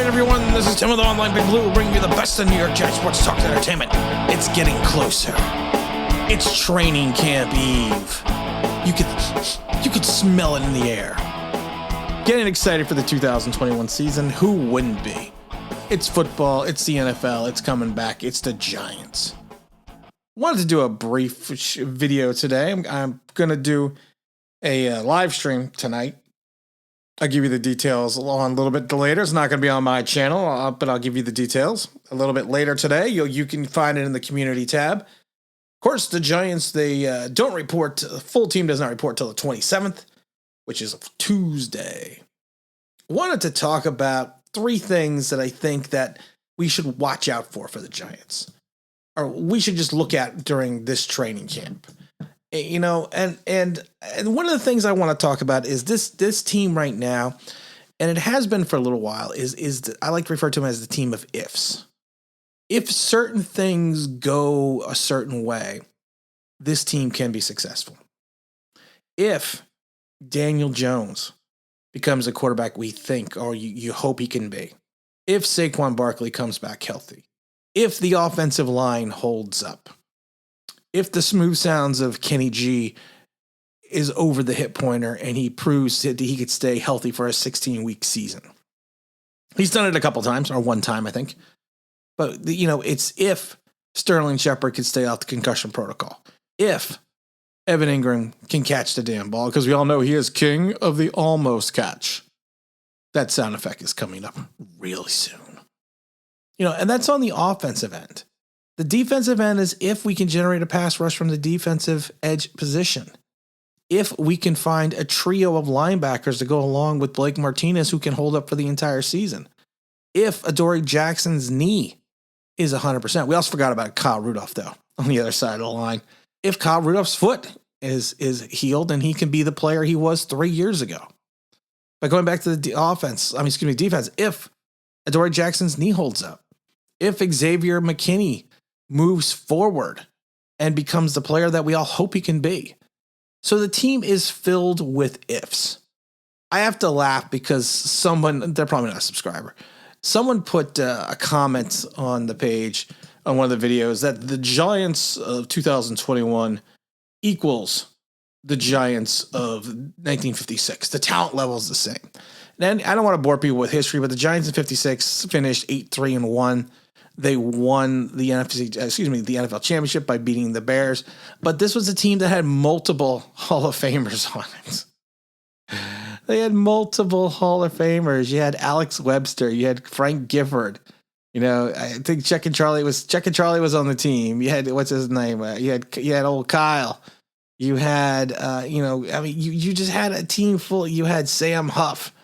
everyone, this is Tim of the Online Big Blue, bringing you the best of New York Giants sports talk and entertainment. It's getting closer. It's training camp eve. You could smell it in the air. Getting excited for the 2021 season. Who wouldn't be? It's football. It's the NFL. It's coming back. It's the Giants. Wanted to do a brief video today. I'm going to do a live stream tonight. I'll give you the details on a little bit later. It's not going to be on my channel, but I'll give you the details a little bit later today. You can find it in the community tab. Of course, the Giants, they don't report. The full team does not report till the 27th, which is Tuesday. Wanted to talk about three things that I think that we should watch out for the Giants, or we should just look at during this training camp. You know, and one of the things I want to talk about is this team right now, and it has been for a little while, I like to refer to them as the team of ifs. If certain things go a certain way, this team can be successful. If Daniel Jones becomes a quarterback we think or you hope he can be, if Saquon Barkley comes back healthy, if the offensive line holds up, if the smooth sounds of Kenny G is over the hip pointer and he proves that he could stay healthy for a 16-week season. He's done it a couple times, or one time, I think. But, you know, it's if Sterling Shepard could stay off the concussion protocol. If Evan Ingram can catch the damn ball, because we all know he is king of the almost catch. That sound effect is coming up really soon. You know, and that's on the offensive end. The defensive end is if we can generate a pass rush from the defensive edge position. If we can find a trio of linebackers to go along with Blake Martinez who can hold up for the entire season. If Adoree Jackson's knee is 100%. We also forgot about Kyle Rudolph, though, on the other side of the line. If Kyle Rudolph's foot is healed and he can be the player he was 3 years ago. By going back to the defense, if Adoree Jackson's knee holds up. If Xavier McKinney moves forward and becomes the player that we all hope he can be. So the team is filled with ifs. I have to laugh because they're probably not a subscriber. Someone put a comment on the page on one of the videos that the Giants of 2021 equals the Giants of 1956. The talent level is the same. And I don't want to bore people with history, but the Giants in 56 finished 8-3-1. They won the NFL championship by beating the Bears. But this was a team that had multiple Hall of Famers on it. They had multiple Hall of Famers. You had Alex Webster. You had Frank Gifford. You know, I think Chuck and Charlie was on the team. You had, what's his name? You had old Kyle. You had, you just had a team full. You had Sam Huff,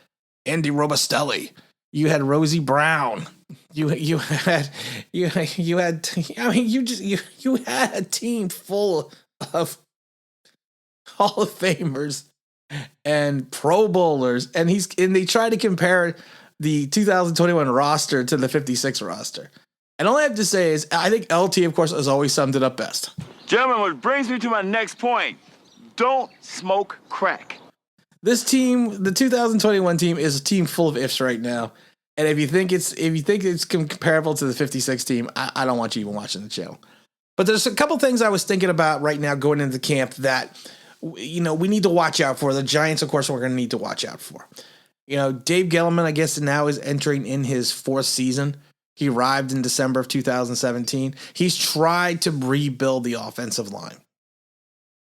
Andy Robustelli. You had Rosie Brown. You had a team full of Hall of Famers and Pro Bowlers, and they try to compare the 2021 roster to the 56 roster. And all I have to say is, I think LT, of course, has always summed it up best. Gentlemen, what brings me to my next point: don't smoke crack. This team, the 2021 team, is a team full of ifs right now. And if you think it's comparable to the 56 team, I don't want you even watching the show. But there's a couple things I was thinking about right now going into camp that, you know, we need to watch out for. The Giants, of course, we're going to need to watch out for. You know, Dave Gettleman, I guess, now is entering in his fourth season. He arrived in December of 2017. He's tried to rebuild the offensive line.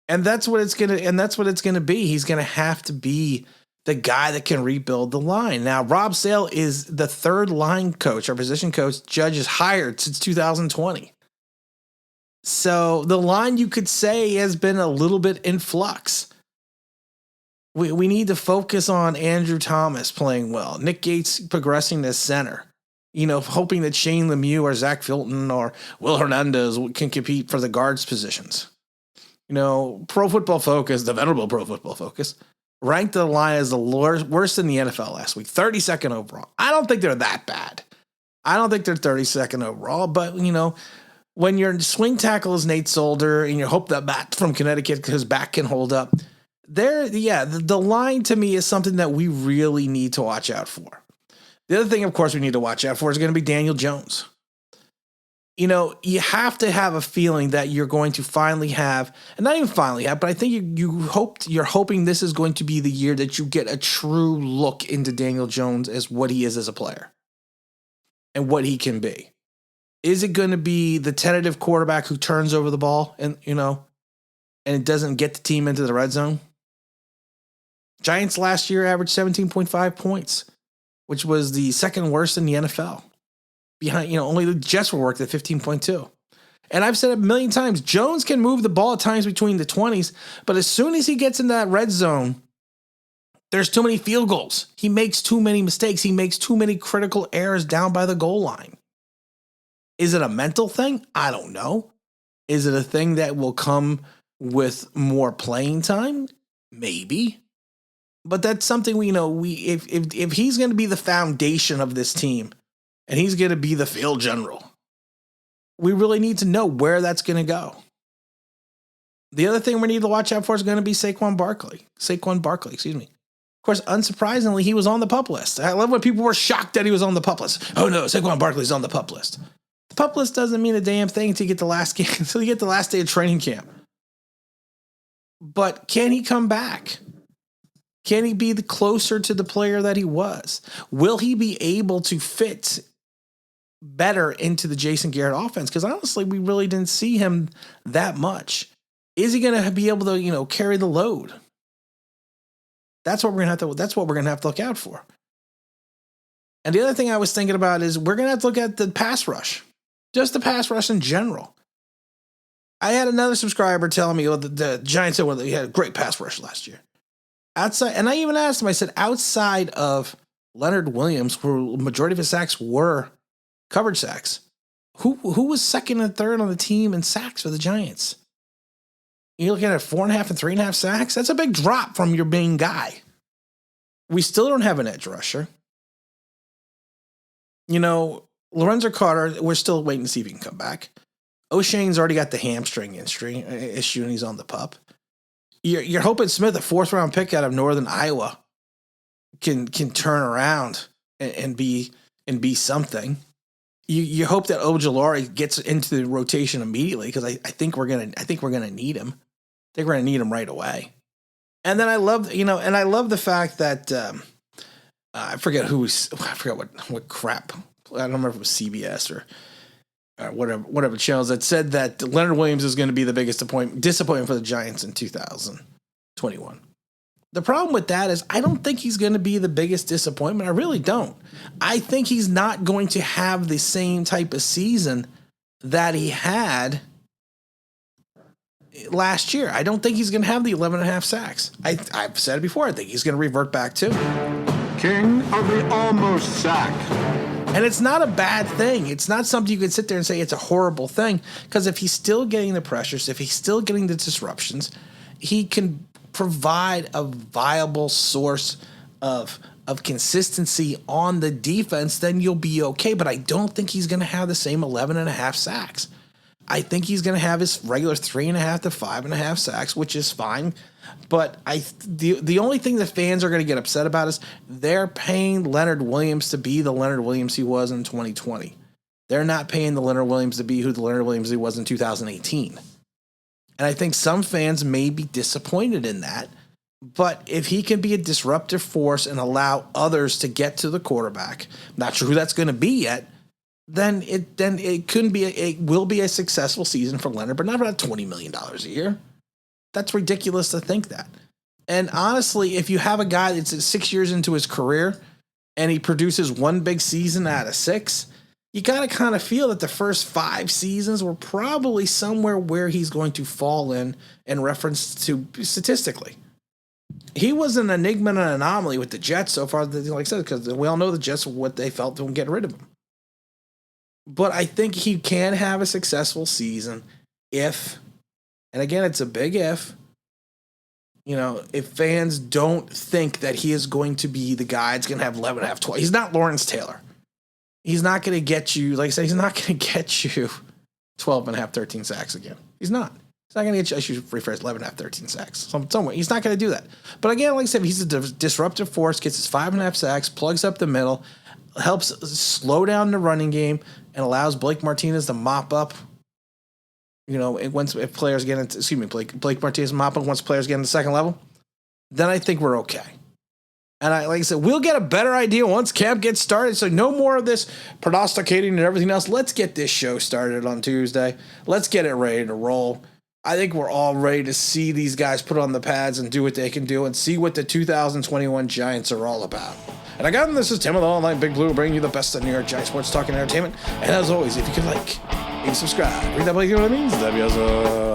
And that's what it's going to be. He's going to have to be the guy that can rebuild the line. Now, Rob Sale is the third line coach, or position coach, Judge has hired since 2020. So the line, you could say, has been a little bit in flux. We need to focus on Andrew Thomas playing well, Nick Gates progressing as center, you know, hoping that Shane Lemieux or Zach Fulton or Will Hernandez can compete for the guards positions. You know, Pro Football Focus, the venerable Pro Football Focus, ranked the line as the worst in the NFL last week, 32nd overall. I don't think they're that bad. I don't think they're 32nd overall, but, you know, when your swing tackle is Nate Solder and you hope that Matt from Connecticut, his back can hold up, the line to me is something that we really need to watch out for. The other thing, of course, we need to watch out for is going to be Daniel Jones. You know, you have to have a feeling that you're going to finally have, and not even finally have, but I think you're hoping this is going to be the year that you get a true look into Daniel Jones as what he is as a player and what he can be. Is it going to be the tentative quarterback who turns over the ball and it doesn't get the team into the red zone? Giants last year averaged 17.5 points, which was the second worst in the NFL. Behind, only the Jets were worked at 15.2. And I've said it a million times, Jones can move the ball at times between the 20s, but as soon as he gets in that red zone, there's too many field goals. He makes too many mistakes. He makes too many critical errors down by the goal line. Is it a mental thing? I don't know. Is it a thing that will come with more playing time? Maybe. But that's something if he's going to be the foundation of this team, and he's going to be the field general, we really need to know where that's going to go. The other thing we need to watch out for is going to be Saquon Barkley, excuse me. Of course, unsurprisingly, he was on the PUP list. I love when people were shocked that he was on the PUP list. Oh no, Saquon Barkley's on the PUP list. The PUP list doesn't mean a damn thing until you get the last game, until you get the last day of training camp. But can he come back? Can he be closer to the player that he was? Will he be able to fit better into the Jason Garrett offense? Because honestly, we really didn't see him that much. Is he going to be able to, carry the load? That's what we're going to have to look out for. And the other thing I was thinking about is we're going to have to look at the pass rush, just the pass rush in general. I had another subscriber telling me the Giants said they had a great pass rush last year. Outside, and I even asked him, I said, outside of Leonard Williams, where the majority of his sacks were coverage sacks, who was second and third on the team in sacks for the Giants? You're looking at 4.5 and 3.5 sacks? That's a big drop from your main guy. We still don't have an edge rusher. Lorenzo Carter, we're still waiting to see if he can come back. O'Shane's already got the hamstring issue, and he's on the PUP. You're hoping Smith, a 4th-round pick out of Northern Iowa, can turn around and be something. You hope that Ojulari gets into the rotation immediately, because I think we're gonna need him. I think we're gonna need him right away. And then I love the fact that I forget what crap. I don't remember if it was CBS or whatever channels that said that Leonard Williams is going to be the biggest disappointment for the Giants in 2021. The problem with that is I don't think he's going to be the biggest disappointment. I really don't. I think he's not going to have the same type of season that he had last year. I don't think he's going to have the 11.5 sacks. I've said it before. I think he's going to revert back to king of the almost sack. And it's not a bad thing. It's not something you can sit there and say it's a horrible thing, because if he's still getting the pressures, if he's still getting the disruptions, he can provide a viable source of consistency on the defense, then you'll be okay. But I don't think he's going to have the same 11.5 sacks. I think he's going to have his regular 3.5 to 5.5 sacks, which is fine. But the only thing the fans are going to get upset about is they're paying Leonard Williams to be the Leonard Williams he was in 2020. They're not paying the Leonard Williams to be who the Leonard Williams he was in 2018. And I think some fans may be disappointed in that. But if he can be a disruptive force and allow others to get to the quarterback, not sure who that's going to be yet, then it will be a successful season for Leonard, but not about $20 million a year. That's ridiculous to think that. And honestly, if you have a guy that's 6 years into his career and he produces one big season out of 6, you got to kind of feel that the first 5 seasons were probably somewhere where he's going to fall in reference to statistically. He was an enigma and an anomaly with the Jets so far, like I said, because we all know the Jets, what they felt to get rid of him. But I think he can have a successful season if, and again, it's a big if fans don't think that he is going to be the guy that's going to have 11.5, 12. He's not Lawrence Taylor. He's not going to get you, like I said, he's not going to get you 12.5, 13 sacks again. He's not. He's not going to get you, I should rephrase, 11.5, 13 sacks. Somewhere. He's not going to do that. But again, like I said, he's a disruptive force, gets his 5.5 sacks, plugs up the middle, helps slow down the running game and allows Blake Martinez to mop up. If players get into, Blake Martinez mop up once players get into the second level, then I think we're okay. And like I said, we'll get a better idea once camp gets started. So no more of this prognosticating and everything else. Let's get this show started on Tuesday. Let's get it ready to roll. I think we're all ready to see these guys put on the pads and do what they can do and see what the 2021 Giants are all about. And again, this is Tim with Online Big Blue, bringing you the best of New York Giants sports talk and entertainment. And as always, if you could like, subscribe, read that, you know what it means. That'd be awesome.